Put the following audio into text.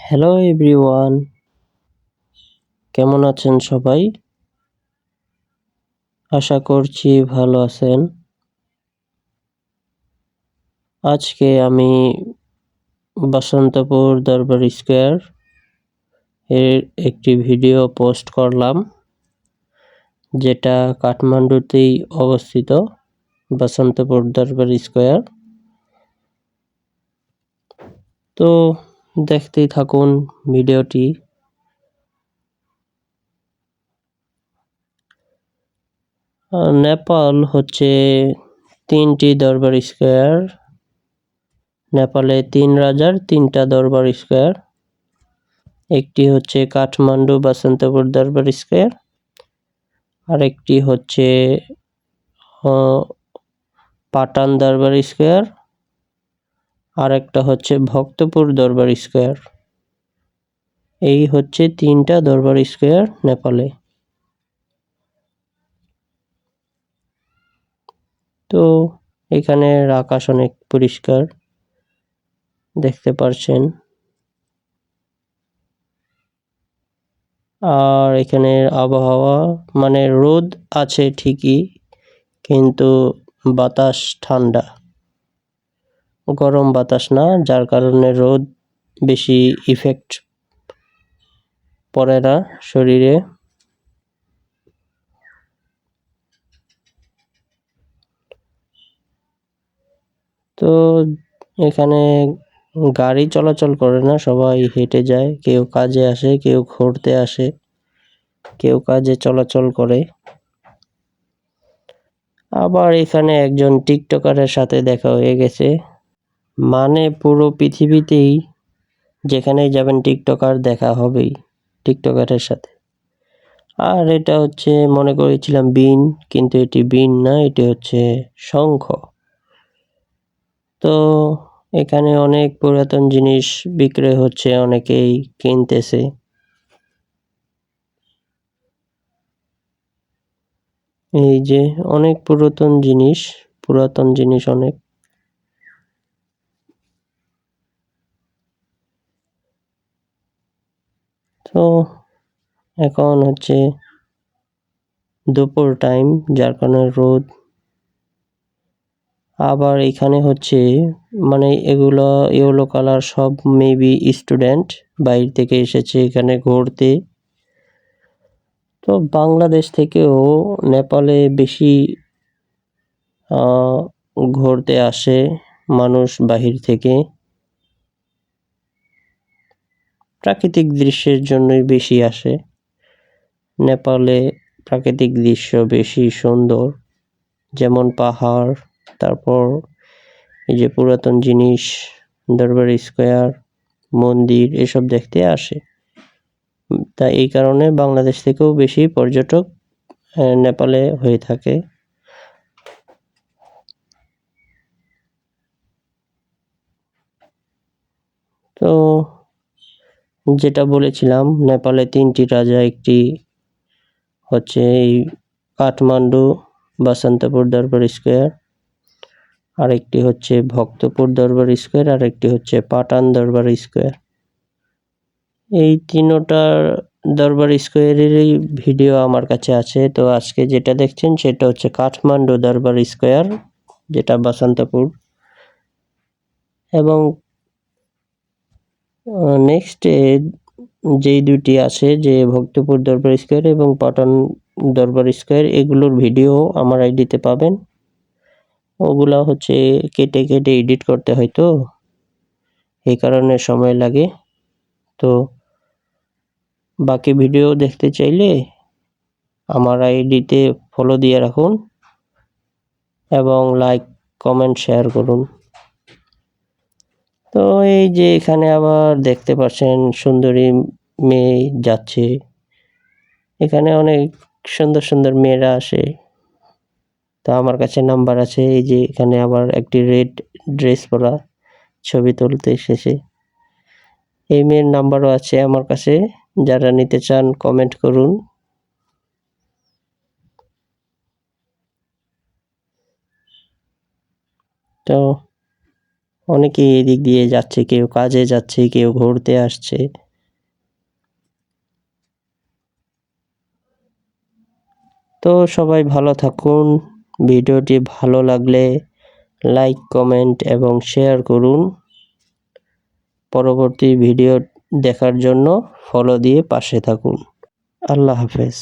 Hello everyone, কেমন আছেন সবাই? আশা করছি ভালো আছেন। আজকে আমি বসন্তপুর দরবার স্কোয়ার এর একটি ভিডিও পোস্ট করলাম, যেটা কাঠমান্ডুতেই অবস্থিত। বসন্তপুর দরবার স্কোয়ার। তো দেখতেই থাকুন ভিডিওটি। নেপাল হচ্ছে 3টি দরবার স্কোয়ার। নেপালে 3 রাজার 3টা দরবার স্কোয়ার। একটি হচ্ছে কাঠমান্ডু বসন্তপুর দরবার স্কোয়ার, আরেকটি হচ্ছে পাটান দরবার স্কোয়ার, আরেকটা হচ্ছে ভক্তপুর দরবার স্কোয়ার। এই হচ্ছে 3টা দরবার স্কোয়ার নেপালে। তো এখানের আকাশ অনেক পরিষ্কার দেখতে পারছেন, আর এখানের আবহাওয়া মানে রোদ আছে ঠিকই, কিন্তু বাতাস ঠান্ডা, গরম বাতাস না, যার কারণে রোদ বেশি ইফেক্ট পড়ে না শরীরে। তো এখানে গাড়ি চলাচল করে না, সবাই হেঁটে যায়। কেউ কাজে আসে, কেউ ঘুরতে আসে, কেউ কাজে চলাচল করে। আবার এখানে একজন টিকটকারের সাথে দেখা হয়ে গেছে। মানে পুরো পৃথিবীতেই যেখানেই যাবেন টিকটকার দেখা হবেই টিকটকারের সাথে। আর এটা হচ্ছে, মনে করেছিলাম বিন, কিন্তু এটি বিন না, এটি হচ্ছে শঙ্খ। তো এখানে অনেক পুরাতন জিনিস বিক্রয় হচ্ছে, অনেকেই কিনতেছে। এই যে অনেক পুরাতন জিনিস অনেক। তো এখন হচ্ছে দুপুর টাইম, যার কারণে রোদ। আবার এখানে হচ্ছে মানে এগুলো ইয়েলো কালার, সব মেবি স্টুডেন্ট বাইরে থেকে এসেছে এখানে ঘুরতে। তো বাংলাদেশ থেকেও নেপালে বেশি ঘুরতে আসে মানুষ বাহির থেকে। প্রাকৃতিক দৃশ্যের জন্যই বেশি আসে। নেপালে প্রাকৃতিক দৃশ্য বেশি সুন্দর, যেমন পাহাড়, তারপর এই যে পুরাতন জিনিস, দরবার স্কোয়ার, মন্দির, এসব দেখতে আসে। তা এই কারণে বাংলাদেশ থেকেও বেশি পর্যটক নেপালে হয়ে থাকে। তো যেটা বলেছিলাম, নেপালে 3টি রাজা, একটি হচ্ছে এই কাঠমান্ডু বসন্তপুর দরবার স্কোয়ার, আরেকটি হচ্ছে ভক্তপুর দরবার স্কোয়ার, আর একটি হচ্ছে পাটান দরবার স্কোয়ার। এই 3টার দরবার স্কোয়ারেরই ভিডিও আমার কাছে আছে। তো আজকে যেটা দেখছেন সেটা হচ্ছে কাঠমান্ডু দরবার স্কোয়ার, যেটা বসন্তপুর। এবং নেক্সটে যেই দুটি আছে, যে ভক্তপুর দরবার স্কোয়ার এবং পাটান দরবার স্কোয়ার, এগুলোর ভিডিও আমার আইডিতে পাবেন। ওগুলা হচ্ছে কেটে কেটে এডিট করতে হয়, তো এই কারণে সময় লাগে। তো বাকি ভিডিও দেখতে চাইলে আমার আইডিতে ফলো দিয়ে রাখুন এবং লাইক, কমেন্ট, শেয়ার করুন। তো এই যে এখানে আবার দেখতে পাচ্ছেন সুন্দরী মেয়ে যাচ্ছে। এখানে অনেক সুন্দর সুন্দর মেয়েরা আসে। তো আমার কাছে নাম্বার আছে। এই যে এখানে আবার একটি রেড ড্রেস পরা ছবি তুলতে এসেছে। এই মেয়ের নাম্বারও আছে আমার কাছে, যারা নিতে চান কমেন্ট করুন। তো অনেকেই এদিক দিয়ে যাচ্ছে, কেউ কাজে যাচ্ছে, কেউ ঘুরতে আসছে। তো সবাই ভালো থাকুন। ভিডিওটি ভালো লাগলে লাইক, কমেন্ট এবং শেয়ার করুন। পরবর্তী ভিডিও দেখার জন্য ফলো দিয়ে পাশে থাকুন। আল্লাহ হাফেজ।